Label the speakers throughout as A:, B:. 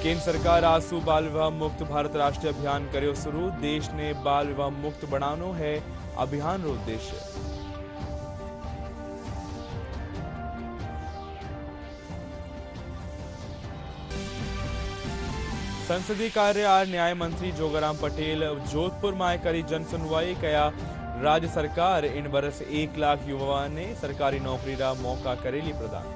A: केंद्र सरकार आसू बाल विवाह मुक्त भारत राष्ट्रीय अभियान કર્યો शुरू। देश ने बाल विवाह मुक्त बनानो है अभियान रो उद्देश्य। संसदीय कार्य और न्याय मंत्री जोगाराम पटेल जोधपुर में करी जनसुनवाई। कया राज्य सरकार इन बरस 1 लाख युवा ने सरकारी नौकरी रा मौका करेली प्रदान।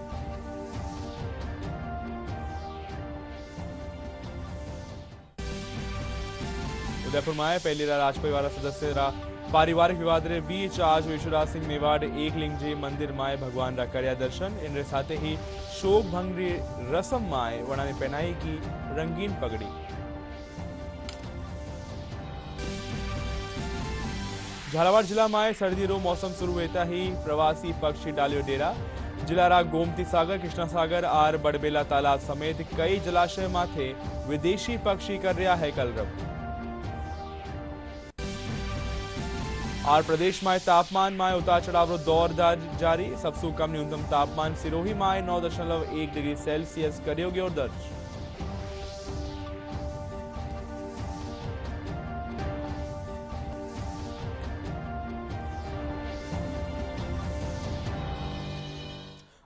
A: उदयपुर में पहली राजपई वाला सदस्य रा पारिवारिक विवाद रे बीच आज विश्वराज सिंह मेवाड़ एकलिंगजी मंदिर माए भगवान रा कर्या दर्शन। इन साथ ही शोक भंगरी रस्म माए वणा ने पहनाई की रंगीन पगड़ी। झालावाड़ जिला में सर्दी रो मौसम शुरू होता ही प्रवासी पक्षी डालियो डेरा। जिला रा गोमती सागर, कृष्णा सागर और बड़बेला तालाब समेत कई जलाशय माथे विदेशी पक्षी कर रहा है कलरव। और प्रदेश में तापमान में उतार चढ़ाव रो दौर जारी। सबसे कम न्यूनतम तापमान सिरोही में 9.1 डिग्री सेल्सियस कर्यो गयो दर्ज।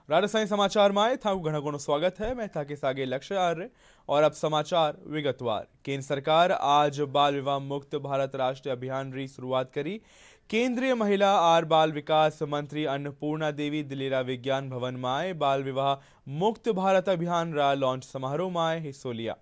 A: राजस्थानी समाचार में था घना स्वागत है। मैं था के सागे लक्ष्य आर्य और अब समाचार विगतवार। केंद्र सरकार आज बाल विवाह मुक्त भारत राष्ट्रीय अभियान री शुरुआत करी। केंद्रीय महिला और बाल विकास मंत्री अन्नपूर्णा देवी दिल्ली विज्ञान भवन में बाल विवाह मुक्त भारत अभियान रा लॉन्च समारोह में हिस्सों लिया।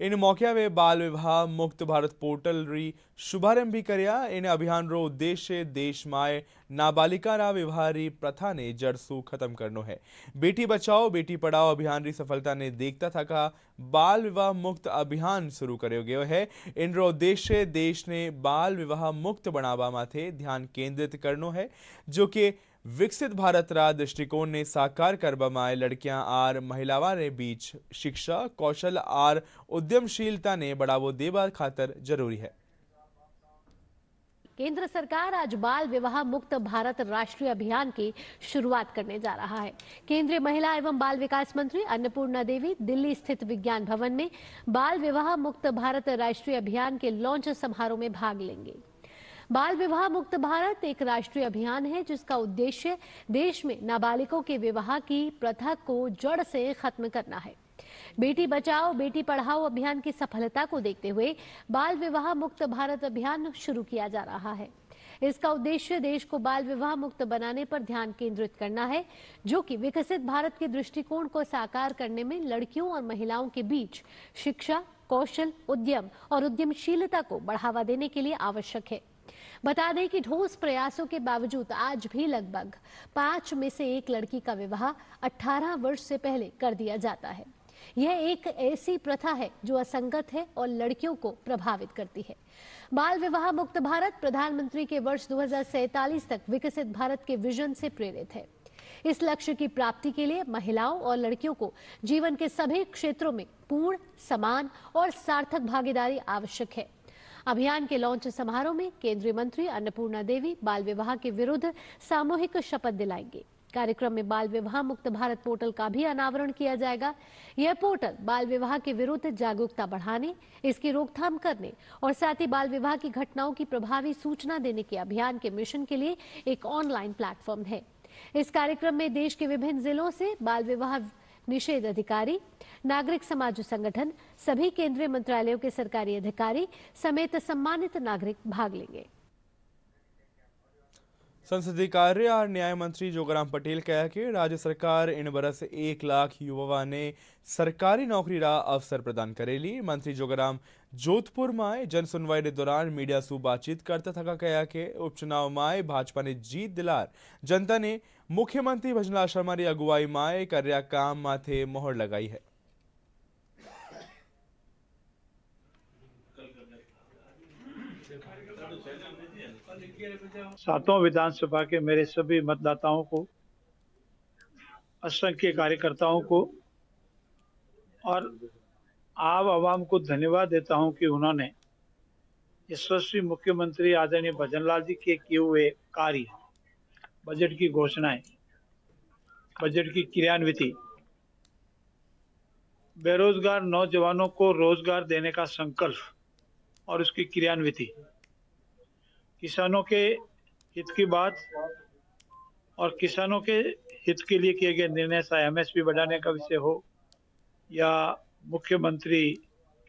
A: इन मौके वे बाल विवाह मुक्त भारत पोर्टल री शुभारंभ भी करया। इन अभियान रो उद्देश्य देश में नाबालिका रा विवाह री प्रथा ने जड़ सू खत्म करनो है। बेटी बचाओ बेटी पढ़ाओ अभियान री सफलता ने देखता था का बाल विवाह मुक्त अभियान शुरू कर्यो गयो है। इन रो उद्देश्य देश ने बाल विवाह मुक्त बनावा माथे ध्यान केंद्रित करनो है, जो कि विकसित भारत रा दृष्टिकोण ने साकार करबा में लड़कियां और महिलावां रे बीच शिक्षा, कौशल और उद्यमशीलता ने बढ़ावो देवा खातर जरूरी है।
B: केंद्र सरकार आज बाल विवाह मुक्त भारत राष्ट्रीय अभियान की शुरुआत करने जा रहा है। केंद्रीय महिला एवं बाल विकास मंत्री अन्नपूर्णा देवी दिल्ली स्थित विज्ञान भवन में बाल विवाह मुक्त भारत राष्ट्रीय अभियान के लॉन्च समारोह में भाग लेंगे। बाल विवाह मुक्त भारत एक राष्ट्रीय अभियान है जिसका उद्देश्य देश में नाबालिगों के विवाह की प्रथा को जड़ से खत्म करना है। बेटी बचाओ बेटी पढ़ाओ अभियान की सफलता को देखते हुए बाल विवाह मुक्त भारत अभियान शुरू किया जा रहा है। इसका उद्देश्य देश को बाल विवाह मुक्त बनाने पर ध्यान केंद्रित करना है, जो कि विकसित भारत के दृष्टिकोण को साकार करने में लड़कियों और महिलाओं के बीच शिक्षा, कौशल, उद्यम और उद्यमशीलता को बढ़ावा देने के लिए आवश्यक है। बता दें कि ठोस प्रयासों के बावजूद आज भी लगभग 5 में से 1 लड़की का विवाह 18 वर्ष से पहले कर दिया जाता है। यह एक ऐसी प्रथा है जो असंगत है और लड़कियों को प्रभावित करती है। बाल विवाह मुक्त भारत प्रधानमंत्री के वर्ष 2047 तक विकसित भारत के विजन से प्रेरित है। इस लक्ष्य की प्राप्ति के लिए महिलाओं और लड़कियों को जीवन के सभी क्षेत्रों में पूर्ण, समान और सार्थक भागीदारी आवश्यक है। अभियान के लॉन्च समारोह में केंद्रीय मंत्री अन्नपूर्णा देवी बाल विवाह के विरुद्ध सामूहिक शपथ दिलाएंगे। कार्यक्रम में बाल विवाह मुक्त भारत पोर्टल का भी अनावरण किया जाएगा। यह पोर्टल बाल विवाह के विरुद्ध जागरूकता बढ़ाने, इसकी रोकथाम करने और साथ ही बाल विवाह की घटनाओं की प्रभावी सूचना देने के अभियान के मिशन के लिए एक ऑनलाइन प्लेटफॉर्म है। इस कार्यक्रम में देश के विभिन्न जिलों से बाल विवाह निषेध अधिकारी, नागरिक समाज संगठन, सभी केंद्रीय मंत्रालयों के सरकारी अधिकारी समेत सम्मानित नागरिक भाग लेंगे।
A: संसदीय कार्य और न्याय मंत्री जोगाराम पटेल कहा कि राज्य सरकार इन बरस 1 लाख युवा ने सरकारी नौकरी रा अवसर प्रदान करेली। मंत्री जोगाराम जोधपुर में जन सुनवाई के दौरान मीडिया से बातचीत करता था कहा कि उपचुनाव में भाजपा ने जीत दिलार जनता ने मुख्यमंत्री भजनलाल शर्मा की अगुवाई में कर्या काम माथे मोहर लगाई है।
C: सातों विधानसभा के मेरे सभी मतदाताओं को, असंख्य कार्यकर्ताओं को और आवाम को धन्यवाद देता हूं कि उन्होंने यशस्वी मुख्यमंत्री आदरणीय भजनलाल जी के किए हुए कार्य, बजट की घोषणाएं, बजट की क्रियान्विति, बेरोजगार नौजवानों को रोजगार देने का संकल्प और उसकी क्रियान्विति, किसानों के हित की बात और किसानों के हित के लिए किए गए निर्णय, चाहे एमएसपी बढ़ाने का विषय हो या मुख्यमंत्री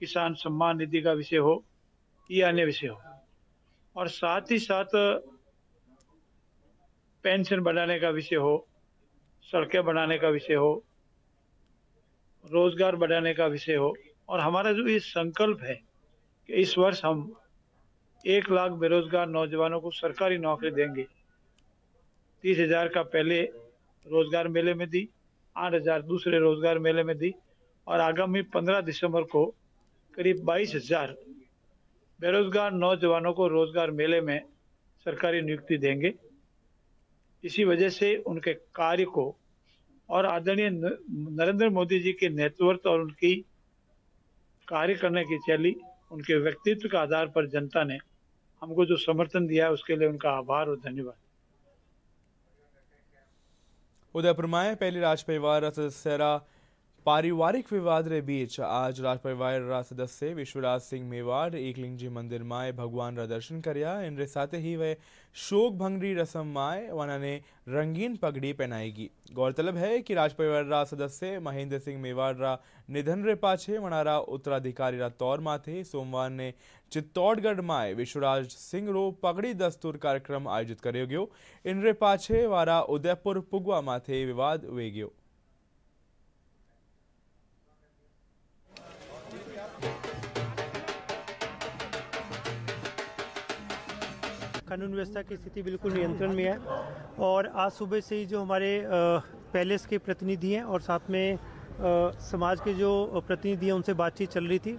C: किसान सम्मान निधि का विषय हो या अन्य विषय हो, और साथ ही साथ पेंशन बढ़ाने का विषय हो, सड़कें बढ़ाने का विषय हो, रोजगार बढ़ाने का विषय हो। और हमारा जो ये संकल्प है कि इस वर्ष हम 1 लाख बेरोजगार नौजवानों को सरकारी नौकरी देंगे। 30,000 का पहले रोजगार मेले में दी, 8,000 दूसरे रोजगार मेले में दी, और आगामी 15 दिसंबर को करीब 22,000 बेरोजगार नौजवानों को रोजगार मेले में सरकारी नियुक्ति देंगे। इसी वजह से उनके कार्य को और आदरणीय नरेंद्र मोदी जी के नेतृत्व और उनकी कार्य करने की शैली, उनके व्यक्तित्व के आधार पर जनता ने हमको जो समर्थन दिया है उसके लिए उनका आभार और धन्यवाद।
A: उदयपुर में पहली राज परिवार सदस्यरा पारिवारिक विवाद रे बीच आज राज परिवार रा सदस्य विश्वराज सिंह मेवाड़ एकलिंगजी मंदिर माए भगवान रा दर्शन कर्या। इनरे साथ ही वे शोक भंगरी रस्म माए वनाने रंगीन पगड़ी पहनाएगी। गौरतलब है कि राज परिवार रा सदस्य महेंद्र सिंह मेवाड़ रा निधन रे पाछे वनारा उत्तराधिकारी रा तौर माथे सोमवार ने चित्तौड़गढ़ माए विश्वराज सिंह रो पगड़ी दस्तूर कार्यक्रम आयोजित कर्यो गयो। इनरे पाछे वारा उदयपुर पुगवा माथे विवाद वे गयो।
D: कानून व्यवस्था की स्थिति बिल्कुल नियंत्रण में है और आज सुबह से ही जो हमारे पैलेस के प्रतिनिधि हैं और साथ में समाज के जो प्रतिनिधि हैं उनसे बातचीत चल रही थी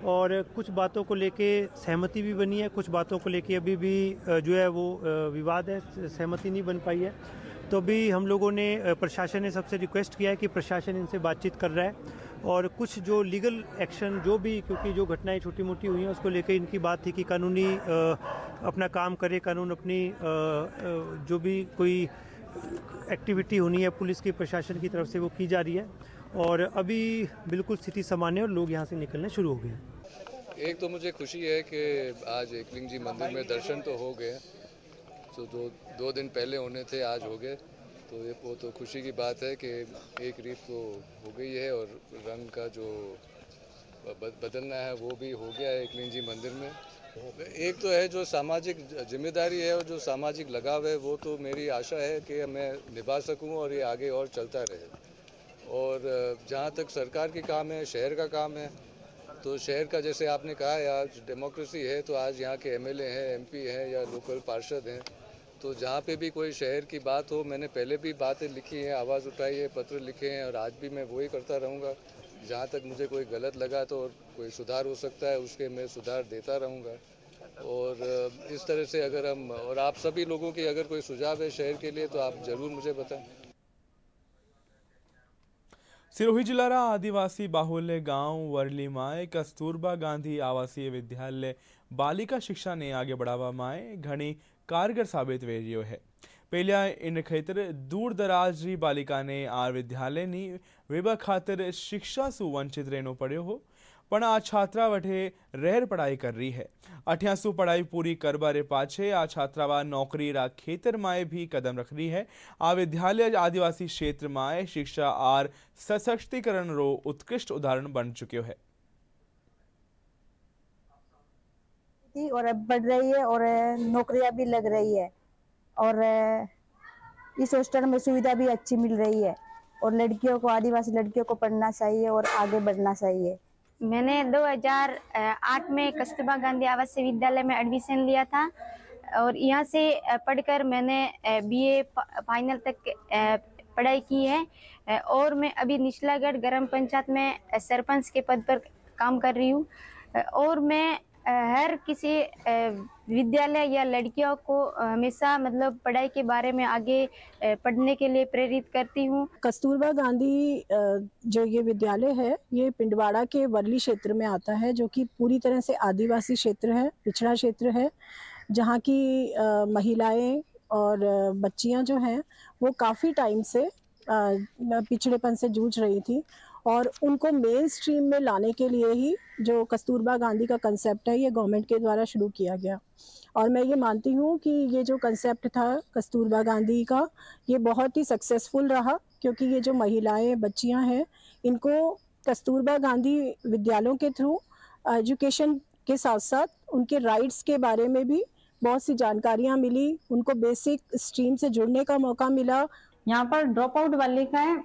D: और कुछ बातों को लेके सहमति भी बनी है, कुछ बातों को लेके अभी भी जो है वो विवाद है, सहमति नहीं बन पाई है। तो अभी हम लोगों ने प्रशासन ने सबसे रिक्वेस्ट किया है कि प्रशासन इनसे बातचीत कर रहा है और कुछ जो लीगल एक्शन जो भी, क्योंकि जो घटनाएं छोटी मोटी हुई हैं उसको लेकर इनकी बात थी कि कानूनी अपना काम करे, कानून अपनी जो भी कोई एक्टिविटी होनी है पुलिस की प्रशासन की तरफ से वो की जा रही है और अभी बिल्कुल स्थिति सामान्य और लोग यहाँ से निकलने शुरू हो गए।
E: एक तो मुझे खुशी है कि आज एकलिंग जी मंदिर में दर्शन तो हो गए, तो दो दिन पहले होने थे, आज हो गए, तो ये वो तो खुशी की बात है कि एक रीत तो हो गई है और रंग का जो बदलना है वो भी हो गया है एकलिंग जी मंदिर में। एक तो है जो सामाजिक जिम्मेदारी है और जो सामाजिक लगाव है वो तो मेरी आशा है कि मैं निभा सकूं और ये आगे और चलता रहे। और जहाँ तक सरकार की काम है, शहर का काम है, तो शहर का जैसे आपने कहा आज डेमोक्रेसी है, तो आज यहाँ के एमएलए हैं, एमपी हैं या लोकल पार्षद हैं, तो जहाँ पे भी कोई शहर की बात हो, मैंने पहले भी बातें लिखी हैं, आवाज़ उठाई है, पत्र लिखे हैं और आज भी मैं वही करता रहूँगा। जहाँ तक मुझे कोई गलत लगा तो कोई सुधार हो सकता है उसके मैं सुधार देता रहूँगा। और इस तरह से अगर हम और आप सभी लोगों की अगर कोई सुझाव है शहर के लिए तो आप ज़रूर मुझे बताएं।
A: सिरोही जिल्लारा आदिवासी बाहुल्य गांव वरली माए कस्तूरबा गांधी आवासीय विद्यालय बालिका शिक्षा ने आगे बढ़ावा माए घनी कारगर साबित वे रह्यो है। पहलिया इन खेतर दूर दराज री बालिका ने आ विद्यालय नी वेबा खातर शिक्षा सु वंचित रहनो पड़ो हो, पण आ छात्रा वठे रहर पढ़ाई कर रही है। 88 पढ़ाई पूरी करबा रे पाछे आ छात्रावा नौकरी रा खेतर माए भी कदम रख रही है। आ विद्यालय आदिवासी क्षेत्र माए शिक्षा आर सशक्तिकरण रो उत्कृष्ट उदाहरण बन चुक्यो है
F: और अब बढ़ रही है और नौकरियां भी लग रही है और इस हॉस्टल में सुविधा भी अच्छी मिल रही है और लड़कियों को, आदिवासी लड़कियों को पढ़ना चाहिए और आगे बढ़ना चाहिए।
G: मैंने 2008 में कस्तूरबा गांधी आवासीय विद्यालय में एडमिशन लिया था और यहाँ से पढ़कर मैंने बीए फाइनल तक पढ़ाई की है और मैं अभी निचलागढ़ ग्राम पंचायत में सरपंच के पद पर काम कर रही हूँ और मैं हर किसी विद्यालय या लड़कियों को हमेशा मतलब पढ़ाई के बारे में आगे पढ़ने के लिए प्रेरित करती हूँ।
H: कस्तूरबा गांधी जो ये विद्यालय है ये पिंडवाड़ा के वर्ली क्षेत्र में आता है, जो कि पूरी तरह से आदिवासी क्षेत्र है, पिछड़ा क्षेत्र है, जहाँ की महिलाएं और बच्चियां जो हैं वो काफ़ी टाइम से पिछड़ेपन से जूझ रही थी और उनको मेन स्ट्रीम में लाने के लिए ही जो कस्तूरबा गांधी का कंसेप्ट है ये गवर्नमेंट के द्वारा शुरू किया गया। और मैं ये मानती हूँ कि ये जो कंसेप्ट था कस्तूरबा गांधी का ये बहुत ही सक्सेसफुल रहा, क्योंकि ये जो महिलाएं बच्चियां हैं इनको कस्तूरबा गांधी विद्यालयों के थ्रू एजुकेशन के साथ साथ उनके राइट्स के बारे में भी बहुत सी जानकारियां मिली, उनको बेसिक स्ट्रीम से जुड़ने का मौका मिला।
I: यहाँ पर ड्रॉप आउट बालिकाएं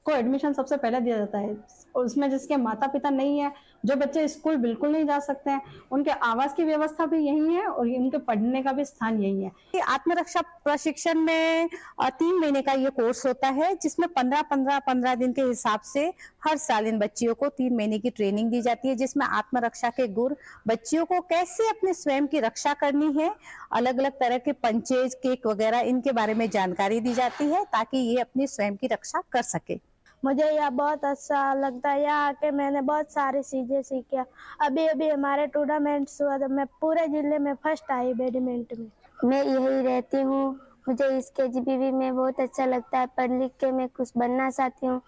I: को एडमिशन सबसे पहले दिया जाता है, और उसमें जिसके माता पिता नहीं है, जो बच्चे स्कूल बिल्कुल नहीं जा सकते हैं, उनके आवास की व्यवस्था भी यही है और उनके पढ़ने का भी स्थान यही है।
F: आत्मरक्षा प्रशिक्षण में 3 महीने का ये कोर्स होता है, जिसमें 15 दिन के हिसाब से हर साल इन बच्चियों को 3 महीने की ट्रेनिंग दी जाती है, जिसमें आत्मरक्षा के गुर, बच्चियों को कैसे अपने स्वयं की रक्षा करनी है, अलग अलग तरह के पंचेज, केक वगैरह इनके बारे में जानकारी दी जाती है ताकि ये अपनी स्वयं की रक्षा कर सके।
J: मुझे यह बहुत अच्छा लगता है, यहाँ आके मैंने बहुत सारी चीजें सीखी। अभी हमारे टूर्नामेंट्स हुआ तो मैं पूरे जिले में फर्स्ट आई बैडमिंटन में।
K: मैं यही रहती हूँ, मुझे इस केजीबीवी में बहुत अच्छा लगता है, पढ़ लिख के मैं कुछ बनना चाहती हूँ।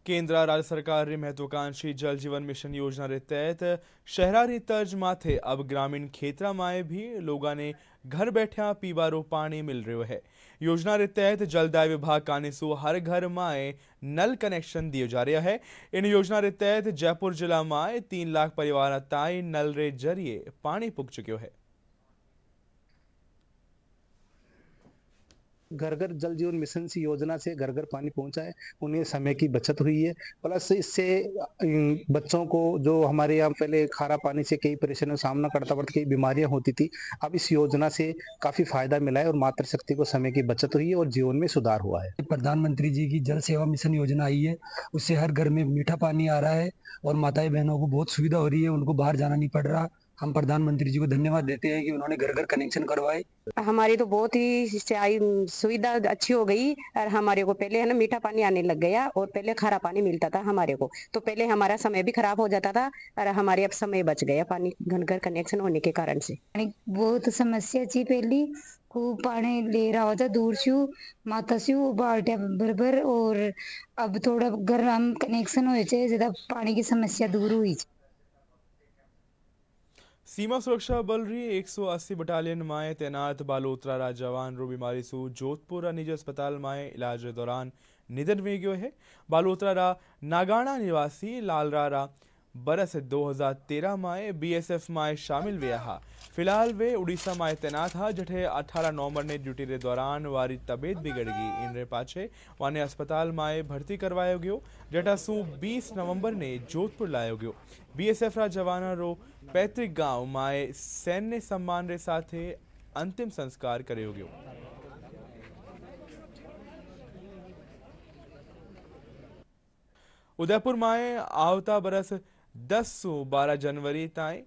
A: केंद्र राज्य सरकार री महत्वाकांक्षी जल जीवन मिशन योजना रे तहत शहरारी तर्ज माथे अब ग्रामीण क्षेत्र में भी लोगों ने घर बैठा पीवारो पानी मिल रहा है। योजना रे तहत जलदाय विभाग कानेसु हर घर में नल कनेक्शन दिए जा रहा है। इन योजना रे तहत जयपुर जिला में 3 लाख परिवार ताई नल रे जरिए पानी पुग चुक्यो है।
L: घर घर जल जीवन मिशन सी योजना से घर घर पानी पहुंचा है, उन्हें समय की बचत हुई है। प्लस इससे बच्चों को जो हमारे यहाँ पहले खारा पानी से कई परेशानियों का सामना करता पड़ता, कई बीमारियां होती थी, अब इस योजना से काफी फायदा मिला है और मातृशक्ति को समय की बचत हुई है और जीवन में सुधार हुआ है।
M: प्रधानमंत्री जी की जल सेवा मिशन योजना आई है, उससे हर घर में मीठा पानी आ रहा है और माताएं बहनों को बहुत सुविधा हो रही है, उनको बाहर जाना नहीं पड़ रहा। हम प्रधानमंत्री जी को धन्यवाद देते हैं कि उन्होंने घर घर कनेक्शन करवाए।
N: हमारी तो बहुत ही सुविधा अच्छी हो गई और हमारे को पहले है ना मीठा पानी आने लग गया और पहले खारा पानी मिलता था हमारे को, तो पहले हमारा समय भी खराब हो जाता था और हमारे अब समय बच गया पानी घर घर कनेक्शन होने के कारण से।
O: बहुत समस्या थी, पहली खूब पानी ले रहा होता दूर से माता से बाल्टिया बरबर, और अब थोड़ा घर हम कनेक्शन हुए ज्यादा पानी की समस्या दूर हुई।
A: सीमा सुरक्षा बल री 180 बटालियन में तैनात बालोतरा रा जवान रो बीमारी सु जोधपुर निजी अस्पताल में इलाज दौरान निधन वे गयो है। बालोतरा रा नागाना निवासी लालरा रा बरस 2013 में बीएसएफ में शामिल हुआ हा। फिलहाल वे उड़ीसा में तैनात हा, जठे 18 नवंबर ने ड्यूटी रे दौरान वारी तबीयत बिगड़ गई। इन रे पाछे वाने अस्पताल में भर्ती करवायो गयो, जटा सु 20 नवंबर ने जोधपुर लायो गयो। बीएसएफ रा जवाना रो पैतृक गांव में सैन्य सम्मान रे साथे अंतिम संस्कार करेयो गयो। उदयपुर में आवता बरस 10 से 12 जनवरी ताई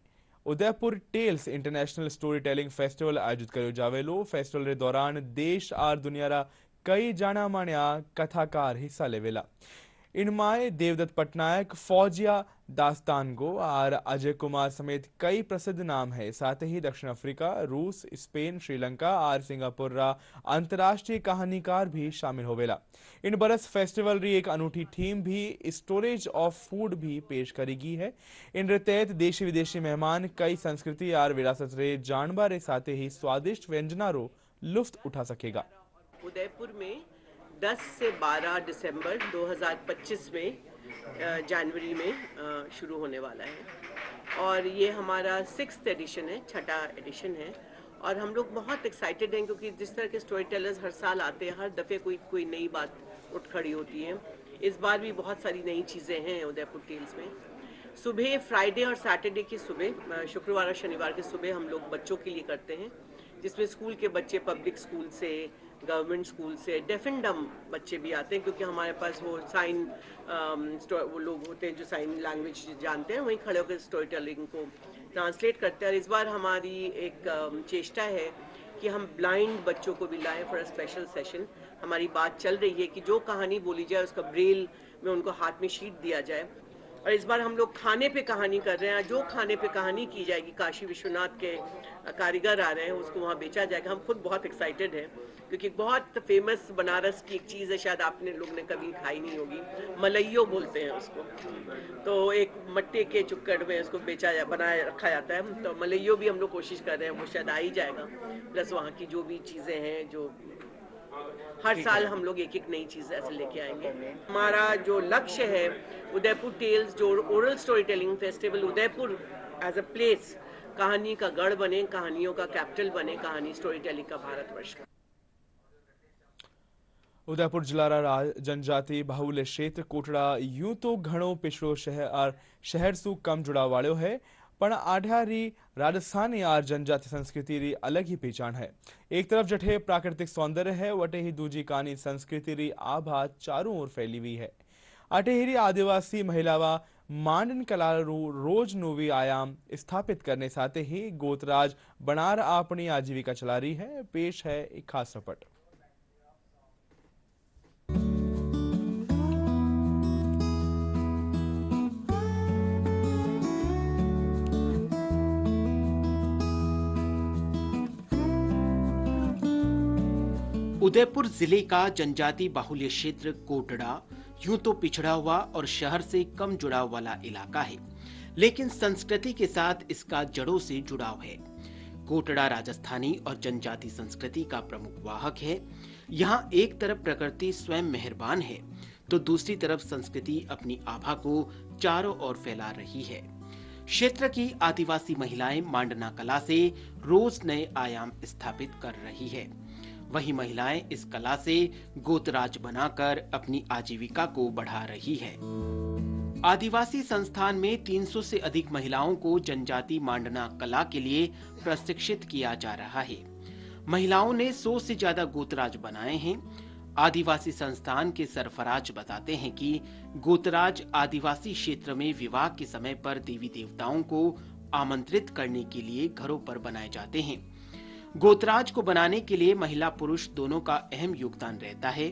A: Udaipur tales international storytelling festival आयोजित करो जावेलो। फेस्टिवल रे दौरान देश और दुनिया रा कई जाना मान्या कथाकार हिस्सा लेवेला। इनमें देवदत्त पटनायक, फौजिया दास्तानगो और अजय कुमार समेत कई प्रसिद्ध नाम है। साथ ही दक्षिण अफ्रीका, रूस, स्पेन, श्रीलंका और सिंगापुर रा अंतर्राष्ट्रीय कहानीकार भी शामिल होवेला। इन बरस फेस्टिवल री एक अनूठी थीम भी स्टोरेज ऑफ फूड भी पेश करेगी है। इन रे तहत देशी विदेशी मेहमान कई संस्कृति और विरासत रे जानबा रे साथ ही स्वादिष्ट व्यंजना रो लुफ्त उठा सकेगा।
P: उदयपुर में 10 से 12 दिसंबर 2025 में जनवरी में शुरू होने वाला है और ये हमारा 6th एडिशन है, 6ठा एडिशन है। और हम लोग बहुत एक्साइटेड हैं क्योंकि जिस तरह के स्टोरी टेलर्स हर साल आते हैं, हर दफ़े कोई नई बात उठ खड़ी होती है। इस बार भी बहुत सारी नई चीज़ें हैं उदयपुर टेल्स में। सुबह फ्राइडे और सैटरडे की सुबह, शुक्रवार और शनिवार की सुबह हम लोग बच्चों के लिए करते हैं, जिसमें स्कूल के बच्चे, पब्लिक स्कूल से, गवर्नमेंट स्कूल से, डेफ एंड डम बच्चे भी आते हैं क्योंकि हमारे पास वो साइन वो लोग होते हैं जो साइन लैंग्वेज जानते हैं, वहीं खड़े होकर स्टोरी टेलिंग को ट्रांसलेट करते हैं। और इस बार हमारी एक चेष्टा है कि हम ब्लाइंड बच्चों को भी लाएं फॉर अ स्पेशल सेशन। हमारी बात चल रही है कि जो कहानी बोली जाए उसका ब्रेल में उनको हाथ में शीट दिया जाए और इस बार हम लोग खाने पे कहानी कर रहे हैं। जो खाने पे कहानी की जाएगी, काशी विश्वनाथ के कारीगर आ रहे हैं, उसको वहाँ बेचा जाएगा। हम खुद बहुत एक्साइटेड हैं क्योंकि बहुत फेमस बनारस की एक चीज़ है, शायद आपने लोग ने कभी खाई नहीं होगी, मलइयो बोलते हैं उसको। तो एक मट्टे के चुक्कड़ में उसको बनाया रखा जाता है। तो मलइयो भी हम लोग कोशिश कर रहे हैं, वो शायद आ ही जाएगा। प्लस वहाँ की जो भी चीज़ें हैं, जो हर साल हम लोग एक एक नई चीज़ ऐसे लेके आएंगे। हमारा जो लक्ष्य है, उदयपुर टेल्स, जो oral storytelling festival Udaipur as a place कहानी का गढ़ बने, कहानियों का कैपिटल बने, कहानी स्टोरी टेलिंग का भारतवर्ष का।
A: उदयपुर जिल्लारा जनजाति बाहुल्य क्षेत्र कोटड़ा यूं तो घणो पिछड़ो शहर सु कम जुड़ाव है, पण आढ़ियारी राजस्थानी आर जनजाति संस्कृति री अलग ही पहचान है। एक तरफ जठे प्राकृतिक सौंदर्य है, वटे ही दूजी कानी संस्कृति री आभा चारों ओर फैली हुई है। अटेहरी आदिवासी महिलावा मांडन कला रोज नोवी आयाम स्थापित करने साथ ही गोतराज बनार अपनी आजीविका चला रही है। पेश है एक खास रिपोर्ट।
Q: उदयपुर जिले का जनजाति बाहुल्य क्षेत्र कोटड़ा यूं तो पिछड़ा हुआ और शहर से कम जुड़ाव वाला इलाका है, लेकिन संस्कृति के साथ इसका जड़ों से जुड़ाव है। कोटड़ा राजस्थानी और जनजाति संस्कृति का प्रमुख वाहक है। यहाँ एक तरफ प्रकृति स्वयं मेहरबान है, तो दूसरी तरफ संस्कृति अपनी आभा को चारों ओर फैला रही है। क्षेत्र की आदिवासी महिलाएं मांडना कला से रोज नए आयाम स्थापित कर रही है। वही महिलाएं इस कला से गोतराज बनाकर अपनी आजीविका को बढ़ा रही है। आदिवासी संस्थान में 300 से अधिक महिलाओं को जनजाति मांडना कला के लिए प्रशिक्षित किया जा रहा है। महिलाओं ने 100 से ज्यादा गोतराज बनाए हैं। आदिवासी संस्थान के सरफराज बताते हैं कि गोतराज आदिवासी क्षेत्र में विवाह के समय पर देवी देवताओं को आमंत्रित करने के लिए घरों पर बनाए जाते हैं। गोतराज को बनाने के लिए महिला पुरुष दोनों का अहम योगदान रहता है।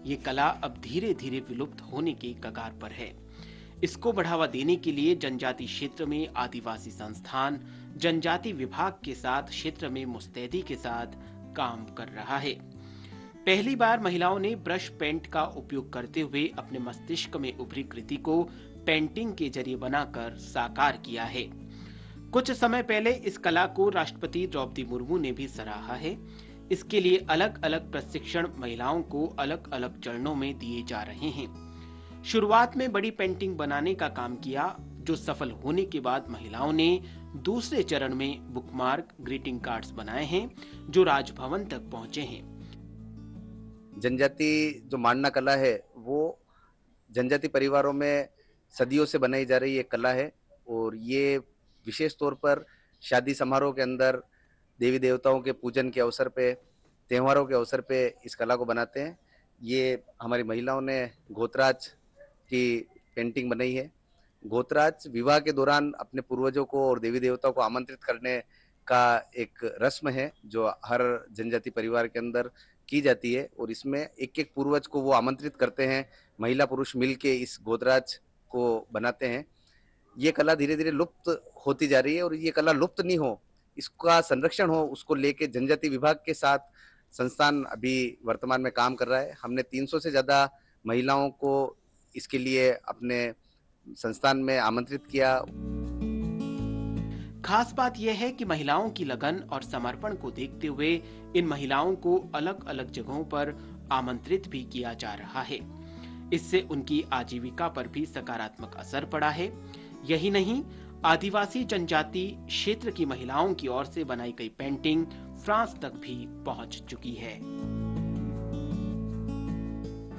Q: ये कला अब धीरे धीरे विलुप्त होने के कगार पर है। इसको बढ़ावा देने के लिए जनजाति क्षेत्र में आदिवासी संस्थान जनजाति विभाग के साथ क्षेत्र में मुस्तैदी के साथ काम कर रहा है। पहली बार महिलाओं ने ब्रश पेंट का उपयोग करते हुए अपने मस्तिष्क में उभरी कृति को पेंटिंग के जरिए बनाकर साकार किया है। कुछ समय पहले इस कला को राष्ट्रपति द्रौपदी मुर्मू ने भी सराहा है। इसके लिए अलग अलग प्रशिक्षण महिलाओं को अलग अलग चरणों में दिए जा रहे हैं। शुरुआत में बड़ी पेंटिंग बनाने का काम किया, जो सफल होने के बाद महिलाओं ने दूसरे चरण में बुकमार्क ग्रीटिंग कार्ड्स बनाए हैं, जो राजभवन तक पहुंचे हैं।
R: जनजाति जो मांडना कला है वो जनजाति परिवारों में सदियों से बनाई जा रही एक कला है, और ये विशेष तौर पर शादी समारोह के अंदर देवी देवताओं के पूजन के अवसर पे, त्योहारों के अवसर पे इस कला को बनाते हैं। ये हमारी महिलाओं ने गोतराज की पेंटिंग बनाई है। गोतराज विवाह के दौरान अपने पूर्वजों को और देवी देवताओं को आमंत्रित करने का एक रस्म है जो हर जनजाति परिवार के अंदर की जाती है, और इसमें एक एक पूर्वज को वो आमंत्रित करते हैं। महिला पुरुष मिलके इस गोतराज को बनाते हैं। ये कला धीरे धीरे लुप्त होती जा रही है, और ये कला लुप्त नहीं हो, इसका संरक्षण हो, उसको लेके जनजाति विभाग के साथ संस्थान अभी वर्तमान में काम कर रहा है। हमने 300 से ज्यादा महिलाओं को इसके लिए अपने संस्थान में आमंत्रित किया।
Q: खास बात यह है कि महिलाओं की लगन और समर्पण को देखते हुए इन महिलाओं को अलग अलग जगहों पर आमंत्रित भी किया जा रहा है। इससे उनकी आजीविका पर भी सकारात्मक असर पड़ा है। यही नहीं, आदिवासी जनजाति क्षेत्र की महिलाओं की ओर से बनाई गई पेंटिंग फ्रांस तक भी पहुंच चुकी है।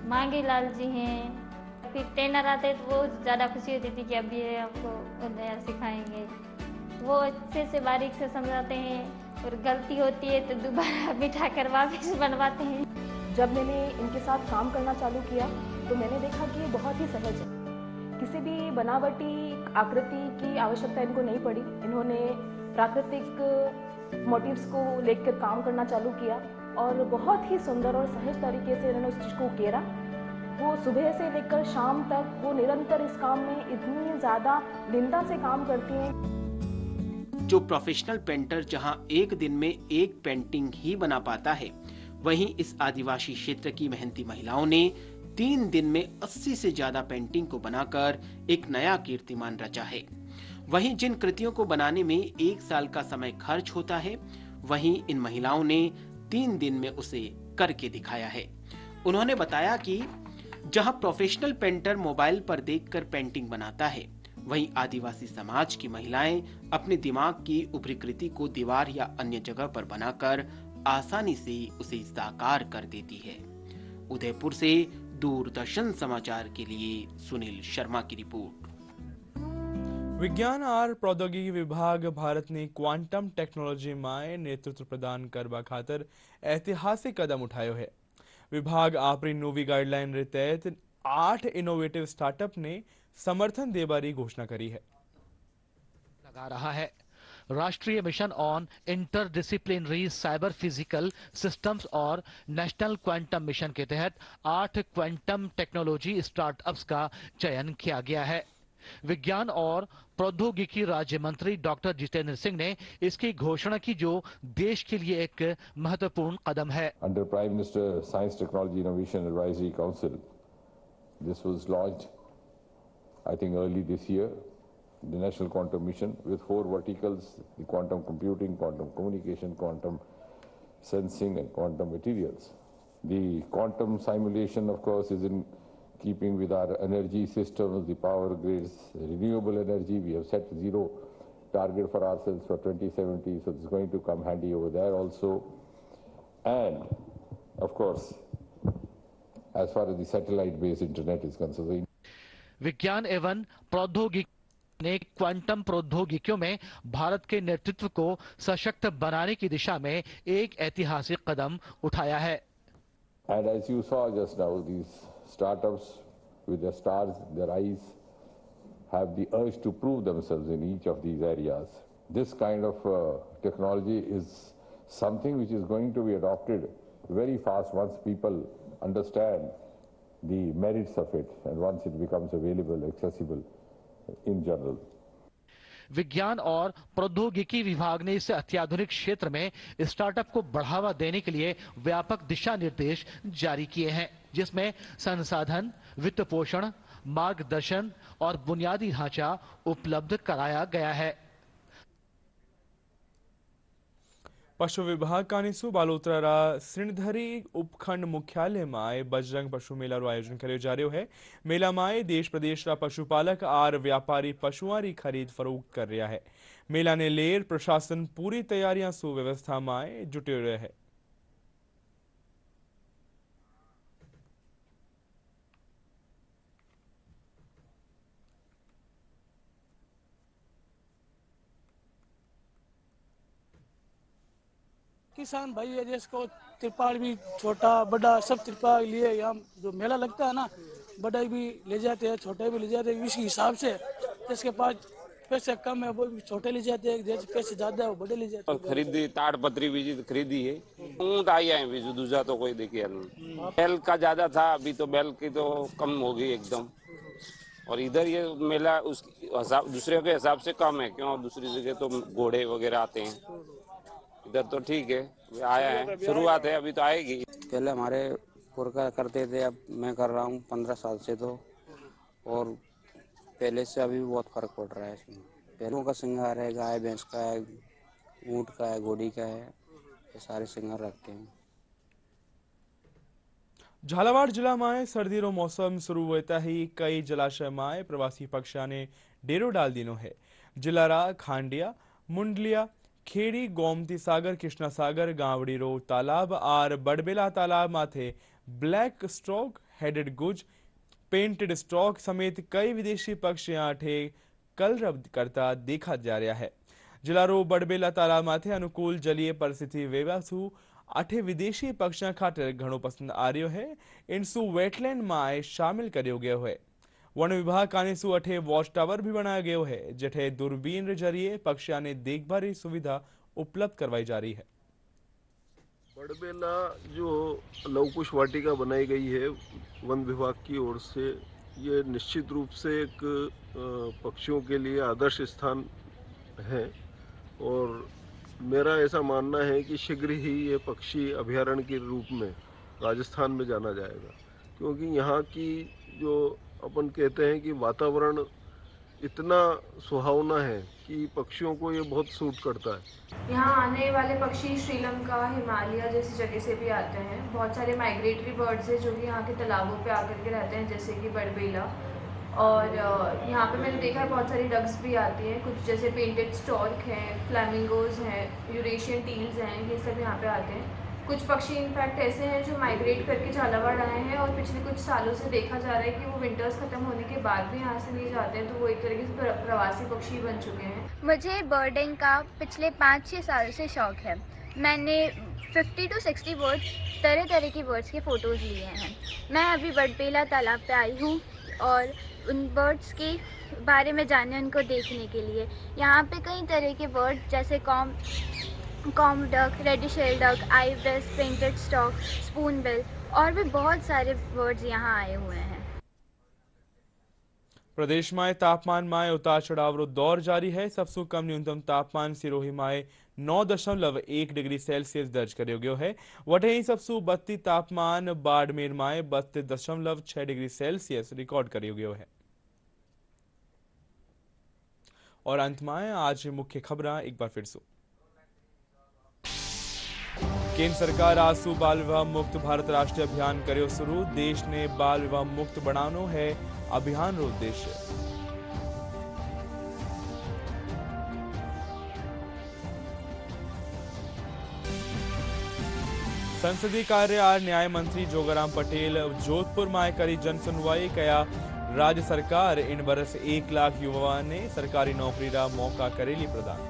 S: मांगे लाल जी हैं, फिर ट्रेनर आते तो वो ज्यादा खुशी होती थी कि अब ये आपको नया सिखाएंगे। वो अच्छे से बारीक से समझाते हैं, और गलती होती है तो दोबारा बिठा कर वापस बनवाते हैं।
T: जब मैंने इनके साथ काम करना चालू किया तो मैंने देखा कि ये बहुत ही सहज है। किसी भी बनावटी आकृति की आवश्यकता इनको नहीं पड़ी। इन्होंने प्राकृतिक मोटिव्स को लेकर काम करना चालू किया, और बहुत ही सुंदर और सहज तरीके से इन्होंने उस चीज़ को उकेरा। वो सुबह से लेकर शाम तक वो निरंतर इस काम में इतनी ज़्यादा दृढ़ता से काम करती हैं।
Q: जो प्रोफेशनल पेंटर जहां एक दिन में एक पेंटिंग ही बना पाता है, वहीं इस आदिवासी क्षेत्र की मेहनती महिलाओं ने 3 दिन में 80 से ज्यादा पेंटिंग को बनाकर एक नया कीर्तिमान रचा है। वहीं जिन कृतियों को बनाने में 1 साल का समय खर्च होता है, वहीं इन महिलाओं ने 3 दिन में उसे करके दिखाया है। उन्होंने बताया कि जहां प्रोफेशनल पेंटर मोबाइल पर देखकर पेंटिंग बनाता है, वहीं आदिवासी समाज की महिलाएं अपने दिमाग की उभरी कृति को दीवार या अन्य जगह पर बनाकर आसानी से उसे साकार कर देती है। उदयपुर से दूरदर्शन समाचार के लिए सुनील शर्मा की रिपोर्ट।
A: विज्ञान और प्रौद्योगिकी विभाग भारत ने क्वांटम टेक्नोलॉजी में नेतृत्व प्रदान करवा खातर ऐतिहासिक कदम उठायो है। विभाग अपनी नवी गाइडलाइन रे तहत 8 इनोवेटिव स्टार्टअप ने समर्थन देबारी घोषणा करी है।
U: लगा रहा है राष्ट्रीय mission on interdisciplinary cyber physical systems और नेशनल क्वांटम मिशन के तहत 8 क्वांटम टेक्नोलॉजी स्टार्टअप्स का चयन किया गया है। विज्ञान और प्रौद्योगिकी राज्य मंत्री डॉक्टर जितेंद्र सिंह ने इसकी घोषणा की, जो देश के लिए एक महत्वपूर्ण कदम है।
V: Under prime minister science technology innovation advisory council, this was launched I think early this year, the National Quantum Mission with 4 verticals: the quantum computing, quantum communication, quantum sensing and quantum materials. The quantum simulation, of course, is in keeping with our energy systems, the power grids, renewable energy. We have set 0 target for ourselves for 2070, so it's going to come handy over there also. And, of course, as far as the satellite-based internet is concerned.
U: विज्ञान एवं प्रौद्योगिकी ने quantum प्रौद्योगिकियों में भारत के नेतृत्व को सशक्त बनाने की दिशा में एक ऐतिहासिक कदम उठाया है।
V: And as you saw just now, these startups with their stars, their eyes, have the urge to prove themselves in each of these areas. This kind of technology is something which is going to be adopted very fast once people understand the merits of it and once it becomes available, accessible in general.
U: विज्ञान और प्रौद्योगिकी विभाग ने इस अत्याधुनिक क्षेत्र में startup को बढ़ावा देने के लिए व्यापक दिशा निर्देश जारी किए हैं, जिसमें संसाधन, वित्त पोषण, मार्गदर्शन और बुनियादी ढांचा उपलब्ध कराया गया है।
A: पशु विभाग कानीसु बालोतरा सिणधरी उपखंड मुख्यालय में बजरंग पशु मेला आयोजन कर्यो जा रह्यो है। मेला में देश प्रदेश पशुपालक और व्यापारी पशुओं की खरीद फरोख्त कर रहा है। मेला ने लेर प्रशासन पूरी तैयारियां सुव्यवस्था में जुटे रहे है।
W: किसान भाई है जिसको तिरपाल भी छोटा बड़ा सब तिरपाल लिए यहाँ जो मेला लगता है ना, बड़ा भी ले जाते हैं, छोटे भी ले जाते हैं। इस हिसाब से जिसके पास पैसे कम है वो भी छोटे ले जाते हैं, जैसे पैसे ज्यादा है वो बड़े ले जाते हैं।
X: खरीदी ताड़पत्री बीज खरीदी है, ऊँट आई है बीज, दूसरा तो कोई देखिए बैल का ज्यादा था, अभी तो बैल की तो कम हो गई एकदम। और इधर ये मेला उस दूसरे के हिसाब से कम है, क्यों दूसरी जगह तो घोड़े वगैरह आते हैं, इधर तो ठीक है, आया है, शुरुआत है, अभी तो आएगी।
Y: पहले हमारे पुरखा करते थे, अब मैं कर रहा हूँ 15 साल से, तो और पहले से अभी बहुत फर्क पड़ रहा है इसमें। बैलों का श्रृंगार है, गाय भैंस का है, ऊँट का है, घोड़ी का है, ये सारे श्रृंगार रखते हैं।
A: झालावाड़ जिला में सर्दी रो मौसम शुरू होता ही कई जलाशय में प्रवासी पक्षियों ने डेरो डाल दिनो है। जिलारा खांडिया, मुंडलिया, खेड़ी, गोमती सागर, कृष्णा सागर, गावड़ी रो तालाब और बड़बेला तालाब माथे ब्लैक स्ट्रोक, हेडेड गुज, पेंटेड स्ट्रोक समेत कई विदेशी पक्षी आठे कलरव करता देखा जा रहा है। जिलारो बड़बेला तालाब माथे अनुकूल जलीय परिस्थिति वेवासु आठे विदेशी पक्षियों खातर घणो पसंद आ रह्यो है। इनसु वेटलैंड में शामिल कर्यो गयो है। वन विभाग कानीसु अठे वॉच टावर भी बनाया गयो है, जठे दूरबीन जरिए पक्षियों ने देखभाल सुविधा उपलब्ध करवाई जा रही है।
B: बड़बेला जो लवकुश वाटिका बनाई गई है वन विभाग की ओर से, ये निश्चित रूप से एक पक्षियों के लिए आदर्श स्थान है और मेरा ऐसा मानना है कि शीघ्र ही ये पक्षी अभयारण्य के रूप में राजस्थान में जाना जाएगा, क्योंकि यहाँ की जो अपन कहते हैं कि वातावरण इतना सुहावना है कि पक्षियों को ये बहुत सूट करता है।
T: यहाँ आने वाले पक्षी श्रीलंका, हिमालय जैसी जगह से भी आते हैं। बहुत सारे माइग्रेटरी बर्ड्स हैं जो कि यहाँ के तालाबों पे आकर के रहते हैं, जैसे कि बड़बेला। और यहाँ पे मैंने देखा है बहुत सारी डक्स भी आती हैं, कुछ जैसे पेंटेड स्टॉर्क हैं, फ्लैमिंगोज हैं, यूरेशियन टील्स हैं, ये सब यहाँ पे आते हैं। कुछ पक्षी इनफैक्ट ऐसे हैं जो माइग्रेट करके झालावाड़ आए हैं और पिछले कुछ सालों से देखा जा रहा है कि वो विंटर्स ख़त्म होने के बाद भी यहाँ से नहीं जाते हैं, तो वो एक तरीके से प्रवासी पक्षी बन चुके हैं।
C: मुझे बर्डिंग का पिछले 5-6 साल से शौक़ है। मैंने 50 to 60 बर्ड्स, तरह तरह की बर्ड्स के फ़ोटोज़ लिए हैं। मैं अभी बड़बेला तालाब पे आई हूँ और उन बर्ड्स के बारे में जानने, उनको देखने के लिए। यहाँ पे कई तरह के बर्ड जैसे comb duck, reddish shelduck, ibis, painted stork, spoonbill और भी बहुत सारे बर्ड्स यहाँ आए हुए हैं।
A: પ્રદેશમાં તાપમાનમાં ઉતાર ચઢાવનો દોર જારી है। सबसे कम न्यूनतम तापमान सिरोही 9.1 डिग्री सेल्सियस दर्ज કર્યો ગયો है। वहीं सबसे बढ़ती तापमान बाड़मेर में 32.6 डिग्री सेल्सियस रिकॉर्ड કર્યો ગયો है। और अंत में आज मुख्य खबर एक बार फिर से। केंद्र सरकार आसू बाल विवाह मुक्त भारत राष्ट्रीय अभियान કર્યો शुरू। देश ने बाल विवाह मुक्त बनानो है अभियान रो उद्देश्य। संसदीय कार्य और न्याय मंत्री जोगाराम पटेल जोधपुर में करी जन सुनवाई। कया राज्य सरकार इन वर्ष 1 लाख युवाओं ने सरकारी नौकरी रा मौका करेली प्रदान।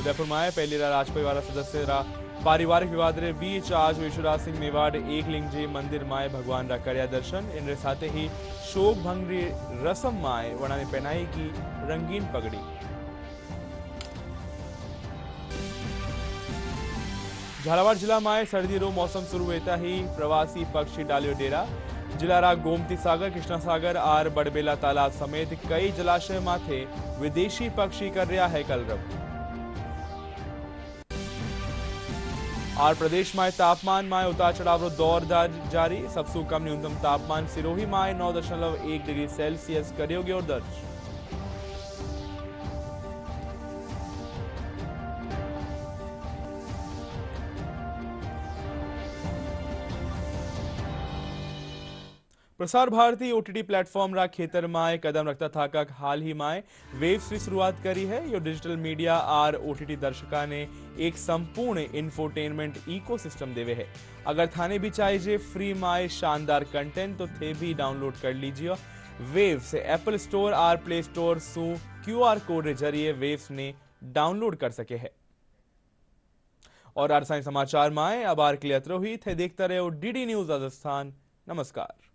A: उदयपुर में पहली राजपरिवार सदस्य रा पारिवारिक विवाद रे बीच आज विश्वराज सिंह मेवाड़ एकलिंगजी मंदिर माए भगवान रा कर्या दर्शन। इन साथ ही शोक भंगरी रस्म माए वना ने पहनाई की रंगीन पगड़ी। झालावाड़ जिला में सर्दी रो मौसम शुरू होता ही प्रवासी पक्षी डालियो डेरा। जिला रा गोमती सागर, कृष्णा सागर और बड़बेला तालाब समेत कई जलाशय माथे विदेशी पक्षी कर रहा है कलरव। और प्रदेश में तापमान में उतार चढ़ाव दौर जारी। सबसे कम न्यूनतम तापमान सिरोही में 9.1 डिग्री सेल्सियस કર્યો ગયો दर्ज। प्रसार भारती ओटीटी प्लेटफॉर्म रा खेतर में कदम रखता था हाल ही में वेव्स की शुरुआत करी है। यो डिजिटल मीडिया और ओटीटी दर्शका ने एक संपूर्ण इंफोटेनमेंट इकोसिस्टम देवे है। अगर थाने भी चाहिए फ्री में शानदार कंटेंट तो थे भी डाउनलोड कर लीजिए। वेव्स एप्पल स्टोर और प्ले स्टोर सु QR कोड के जरिए वेव्स ने डाउनलोड कर सके है। और आरसाई समाचार में अब आर क्लियर हुई थे। देखते रहो DD न्यूज राजस्थान। नमस्कार।